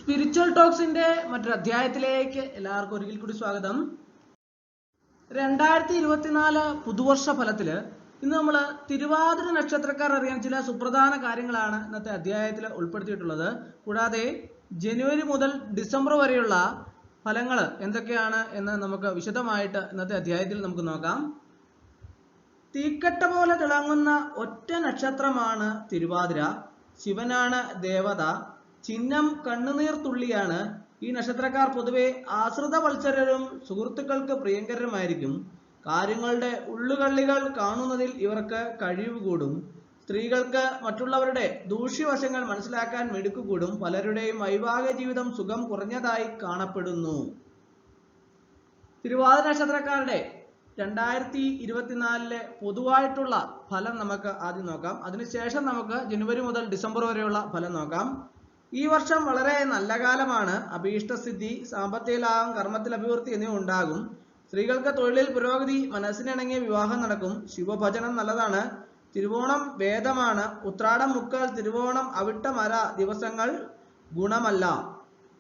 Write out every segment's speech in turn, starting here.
Spiritual ടോക്സിന്റെ മറ്റൊരു അധ്യായത്തിലേക്ക് എല്ലാവർക്കും ഒരിക്കൽ കൂടി സ്വാഗതം. 2024 പുതുവർഷ ഫലത്തില് ഇന്ന് നമ്മൾ തിരുവാതിര നക്ഷത്രക്കാർ അറിയാൻ ചില സുപ്രധാന കാര്യങ്ങളാണ് ഇന്നത്തെ അധ്യായത്തിൽ ഉൾപ്പെടുത്തിയിട്ടുള്ളത്. കൂടാതെ ജനുവരി മുതൽ ഡിസംബർ വരെയുള്ള ഫലങ്ങൾ എന്തൊക്കെയാണ് എന്ന് നമുക്ക് വിശദമായിട്ട് ഇന്നത്തെ അധ്യായത്തിൽ നമുക്ക് നോക്കാം. തീക്കട്ട പോലെ തിളങ്ങുന്ന ഒറ്റ നക്ഷത്രമാണ് തിരുവാതിര. ശിവനാണ് ദേവത. ചിഹ്നം കണ്ണുനീർ തുള്ളിയാണ്. ഈ നക്ഷത്രക്കാർ പൊതുവെ ആശ്രിത വത്സരരും സുഹൃത്തുക്കൾക്ക് പ്രിയങ്കരമായിരിക്കും. കാര്യങ്ങളുടെ ഉള്ളുകള്ളികൾ കാണുന്നതിൽ ഇവർക്ക് കഴിവ് കൂടും. സ്ത്രീകൾക്ക് മറ്റുള്ളവരുടെ ദൂഷ്യവശങ്ങൾ മനസ്സിലാക്കാൻ മിടുക്കുകൂടും. പലരുടെയും വൈവാഹിക ജീവിതം സുഖം കുറഞ്ഞതായി കാണപ്പെടുന്നു. തിരുവാതിര നക്ഷത്രക്കാരുടെ 2024 പൊതുവായിട്ടുള്ള ഫലം നമുക്ക് ആദ്യം നോക്കാം. അതിനുശേഷം നമുക്ക് ജനുവരി മുതൽ ഡിസംബർ വരെയുള്ള ഫലം നോക്കാം. ഈ വർഷം വളരെ നല്ല കാലമാണ്. അഭീഷ്ടസിദ്ധി, സാമ്പത്തിക ലാഭം, കർമ്മത്തിൽ അഭിവൃദ്ധി എന്നിവ ഉണ്ടാകും. സ്ത്രീകൾക്ക് തൊഴിലിൽ പുരോഗതി, മനസ്സിനിണങ്ങിയ വിവാഹം നടക്കും. ശിവഭജനം നല്ലതാണ്. തിരുവോണം വേദമാണ്. ഉത്രാടം, മുക്കാൽ, തിരുവോണം, അവിട്ടം, അര ദിവസങ്ങൾ ഗുണമല്ല.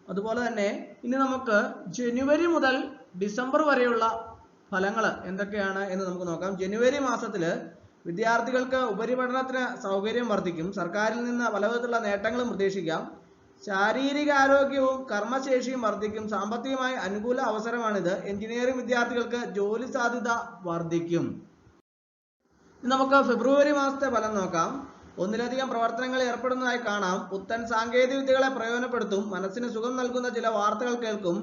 അതുപോലെ തന്നെ ഇനി നമുക്ക് ജനുവരി മുതൽ ഡിസംബർ വരെയുള്ള ഫലങ്ങൾ എന്തൊക്കെയാണ് എന്ന് നമുക്ക് നോക്കാം. ജനുവരി മാസത്തില് വിദ്യാർത്ഥികൾക്ക് ഉപരിപഠനത്തിന് സൗകര്യം വർദ്ധിക്കും. സർക്കാരിൽ നിന്ന് പലവിധത്തിലുള്ള നേട്ടങ്ങളും പ്രതീക്ഷിക്കാം. ശാരീരിക ആരോഗ്യവും കർമ്മശേഷിയും വർദ്ധിക്കും. സാമ്പത്തികമായി അനുകൂല അവസരമാണിത്. എഞ്ചിനീയറിംഗ് വിദ്യാർത്ഥികൾക്ക് ജോലി സാധ്യത വർദ്ധിക്കും. നമുക്ക് ഫെബ്രുവരി മാസത്തെ ഫലം നോക്കാം. ഒന്നിലധികം പ്രവർത്തനങ്ങളിൽ ഏർപ്പെടുന്നതായി കാണാം. പുത്തൻ സാങ്കേതിക വിദ്യകളെ പ്രയോജനപ്പെടുത്തും. മനസ്സിന് സുഖം നൽകുന്ന ചില വാർത്തകൾ കേൾക്കും.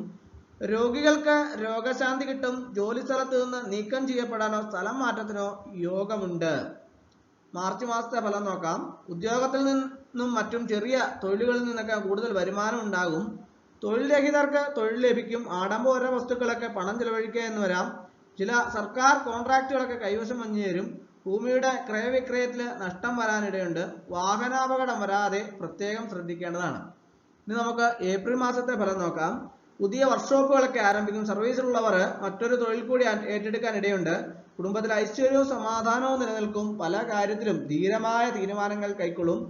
രോഗികൾക്ക് രോഗശാന്തി കിട്ടും. ജോലി സ്ഥലത്ത് നിന്ന് നീക്കം ചെയ്യപ്പെടാനോ സ്ഥലം മാറ്റത്തിനോ യോഗമുണ്ട്. മാർച്ച് മാസത്തെ ഫലം നോക്കാം. ഉദ്യോഗത്തിൽ നിന്നും മറ്റും ചെറിയ തൊഴിലുകളിൽ നിന്നൊക്കെ കൂടുതൽ വരുമാനം ഉണ്ടാകും. തൊഴിൽ രഹിതർക്ക് തൊഴിൽ ലഭിക്കും. ആഡംബര വസ്തുക്കളൊക്കെ പണം ചെലവഴിക്കുക എന്ന് വരാം. ചില സർക്കാർ കോൺട്രാക്റ്റുകളൊക്കെ കൈവശം വന്നു ചേരും. ഭൂമിയുടെ ക്രയവിക്രയത്തിൽ നഷ്ടം വരാനിടയുണ്ട്. വാഹനാപകടം വരാതെ പ്രത്യേകം ശ്രദ്ധിക്കേണ്ടതാണ്. ഇനി നമുക്ക് ഏപ്രിൽ മാസത്തെ ഫലം നോക്കാം. പുതിയ വർക്ക്ഷോപ്പുകളൊക്കെ ആരംഭിക്കും. സർവീസിലുള്ളവർ മറ്റൊരു തൊഴിൽ കൂടി ഏറ്റെടുക്കാൻ ഇടയുണ്ട്. കുടുംബത്തിൽ ഐശ്വര്യവും സമാധാനവും നിലനിൽക്കും. പല കാര്യത്തിലും ധീരമായ തീരുമാനങ്ങൾ കൈക്കൊള്ളും.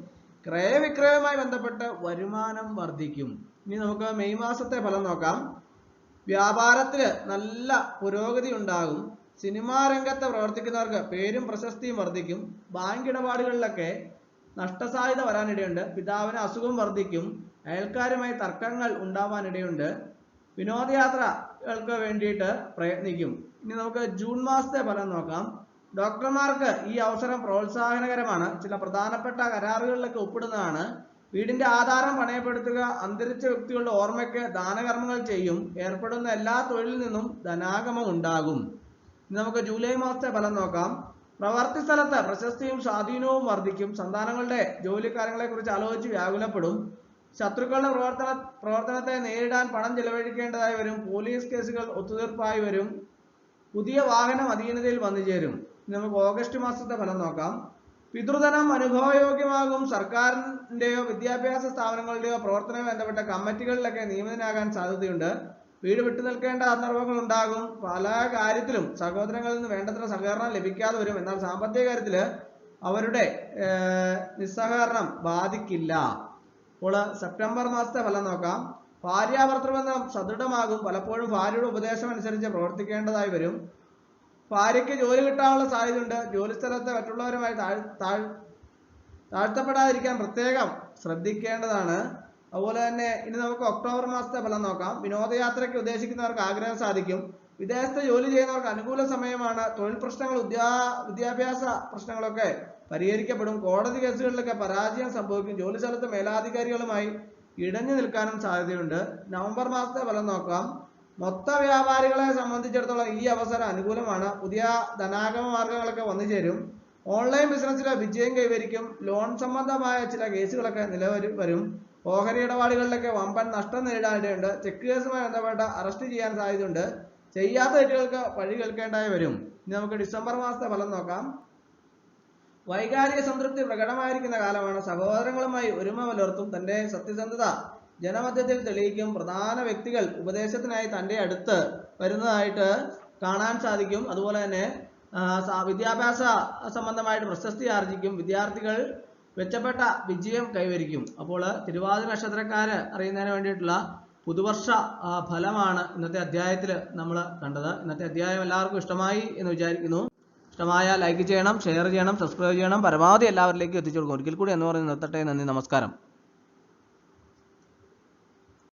ക്രയവിക്രയവുമായി ബന്ധപ്പെട്ട് വരുമാനം വർദ്ധിക്കും. ഇനി നമുക്ക് മെയ് മാസത്തെ ഫലം നോക്കാം. വ്യാപാരത്തില് നല്ല പുരോഗതി ഉണ്ടാകും. സിനിമാ രംഗത്ത് പ്രവർത്തിക്കുന്നവർക്ക് പേരും പ്രശസ്തിയും വർദ്ധിക്കും. ബാങ്ക് ഇടപാടുകളിലൊക്കെ നഷ്ടസാധ്യത വരാനിടയുണ്ട്. പിതാവിന് അസുഖം വർദ്ധിക്കും. അയൽക്കാരുമായി തർക്കങ്ങൾ ഉണ്ടാവാനിടയുണ്ട്. വിനോദയാത്രകൾക്ക് വേണ്ടിയിട്ട് പ്രയത്നിക്കും. ഇനി നമുക്ക് ജൂൺ മാസത്തെ ഫലം നോക്കാം. ഡോക്ടർമാർക്ക് ഈ അവസരം പ്രോത്സാഹനകരമാണ്. ചില പ്രധാനപ്പെട്ട കരാറുകളിലൊക്കെ ഒപ്പിടുന്നതാണ്. വീടിന്റെ ആധാരം പണയപ്പെടുത്തുക. അന്തരിച്ച വ്യക്തികളുടെ ഓർമ്മയ്ക്ക് ദാനകർമ്മങ്ങൾ ചെയ്യും. ഏർപ്പെടുന്ന എല്ലാ തൊഴിലിൽ നിന്നും ധനാഗമം ഉണ്ടാകും. ഇനി നമുക്ക് ജൂലൈ മാസത്തെ ഫലം നോക്കാം. പ്രവർത്തി സ്ഥലത്ത് പ്രശസ്തിയും സ്വാധീനവും വർദ്ധിക്കും. സന്താനങ്ങളുടെ ജോലി കാര്യങ്ങളെ കുറിച്ച് ആലോചിച്ച് വ്യാകുലപ്പെടും. ശത്രുക്കളുടെ പ്രവർത്തനത്തെ നേരിടാൻ പണം ചെലവഴിക്കേണ്ടതായി വരും. പോലീസ് കേസുകൾ ഒത്തുതീർപ്പായി വരും. പുതിയ വാഹനം അധീനതയിൽ വന്നു ചേരും. നമുക്ക് ഓഗസ്റ്റ് മാസത്തെ ഫലം നോക്കാം. പിതൃധനം അനുഭവയോഗ്യമാകും. സർക്കാരിന്റെയോ വിദ്യാഭ്യാസ സ്ഥാപനങ്ങളുടെയോ പ്രവർത്തനവുമായി ബന്ധപ്പെട്ട കമ്മിറ്റികളിലൊക്കെ നിയമിതനാകാൻ സാധ്യതയുണ്ട്. വീട് വിട്ടു നിൽക്കേണ്ട സന്ദർഭങ്ങൾ ഉണ്ടാകും. പല കാര്യത്തിലും സഹോദരങ്ങളിൽ നിന്ന് വേണ്ടത്ര സഹകരണം ലഭിക്കാതെ വരും. എന്നാൽ സാമ്പത്തിക കാര്യത്തിൽ അവരുടെ നിസ്സഹകരണം ബാധിക്കില്ല. അപ്പോൾ സെപ്റ്റംബർ മാസത്തെ ഫലം നോക്കാം. ഭാര്യാഭർത്തൃബന്ധം സദൃഢമാകും. പലപ്പോഴും ഭാര്യയുടെ ഉപദേശം അനുസരിച്ച് പ്രവർത്തിക്കേണ്ടതായി വരും. ഭാര്യയ്ക്ക് ജോലി കിട്ടാനുള്ള സാധ്യതയുണ്ട്. ജോലിസ്ഥലത്ത് മറ്റുള്ളവരുമായി താഴ്ത്തപ്പെടാതിരിക്കാൻ പ്രത്യേകം ശ്രദ്ധിക്കേണ്ടതാണ്. അതുപോലെ തന്നെ ഇനി നമുക്ക് ഒക്ടോബർ മാസത്തെ ഫലം നോക്കാം. വിനോദയാത്രയ്ക്ക് ഉദ്ദേശിക്കുന്നവർക്ക് ആഗ്രഹം സാധിക്കും. വിദേശത്ത് ജോലി ചെയ്യുന്നവർക്ക് അനുകൂല സമയമാണ്. തൊഴിൽ പ്രശ്നങ്ങൾ, വിദ്യാഭ്യാസ പ്രശ്നങ്ങളൊക്കെ പരിഹരിക്കപ്പെടും. കോടതി കേസുകളിലൊക്കെ പരാജയം സംഭവിക്കും. ജോലി സ്ഥലത്ത് മേലധികാരികളുമായി ഇടഞ്ഞു നിൽക്കാനും സാധ്യതയുണ്ട്. നവംബർ മാസത്തെ ഫലം നോക്കാം. മൊത്ത വ്യാപാരികളെ സംബന്ധിച്ചിടത്തോളം ഈ അവസരം അനുകൂലമാണ്. പുതിയ ധനാഗമ മാർഗങ്ങളൊക്കെ വന്നു ചേരും. ഓൺലൈൻ ബിസിനസ്സിലെ വിജയം കൈവരിക്കും. ലോൺ സംബന്ധമായ ചില കേസുകളൊക്കെ നിലവിൽ വരും. ഓഹരി ഇടപാടുകളിലൊക്കെ വമ്പൻ നഷ്ടം നേരിടാനിടയുണ്ട്. ചെക്ക് കേസുമായി ബന്ധപ്പെട്ട അറസ്റ്റ് ചെയ്യാൻ സാധ്യതയുണ്ട്. ചെയ്യാത്ത തെറ്റുകൾക്ക് പഴി കേൾക്കേണ്ടതായി വരും. ഇനി നമുക്ക് ഡിസംബർ മാസത്തെ ഫലം നോക്കാം. വൈകാരിക സംതൃപ്തി പ്രകടമായിരിക്കുന്ന കാലമാണ്. സഹോദരങ്ങളുമായി ഒരുമ പുലർത്തും. തന്റെ സത്യസന്ധത ജനമധ്യത്തിൽ തെളിയിക്കും. പ്രധാന വ്യക്തികൾ ഉപദേശത്തിനായി തന്റെ അടുത്ത് വരുന്നതായിട്ട് കാണാൻ സാധിക്കും. അതുപോലെ തന്നെ വിദ്യാഭ്യാസ സംബന്ധമായിട്ട് പ്രശസ്തി ആർജിക്കും. വിദ്യാർത്ഥികൾ മെച്ചപ്പെട്ട വിജയം കൈവരിക്കും. അപ്പോൾ തിരുവാതിര നക്ഷത്രക്കാര് അറിയുന്നതിന് വേണ്ടിയിട്ടുള്ള പുതുവർഷ ഫലമാണ് ഇന്നത്തെ അധ്യായത്തിൽ നമ്മൾ കണ്ടത്. ഇന്നത്തെ അധ്യായം എല്ലാവർക്കും ഇഷ്ടമായി എന്ന് വിചാരിക്കുന്നു. ഇഷ്ടമായ ലൈക്ക് ചെയ്യണം, ഷെയർ ചെയ്യണം, സബ്സ്ക്രൈബ് ചെയ്യണം, പരമാവധി എല്ലാവരിലേക്കും എത്തിച്ചു കൊടുക്കും. ഒരിക്കൽ കൂടി എന്ന് പറഞ്ഞ് നിർത്തട്ടെ. നന്ദി, നമസ്കാരം.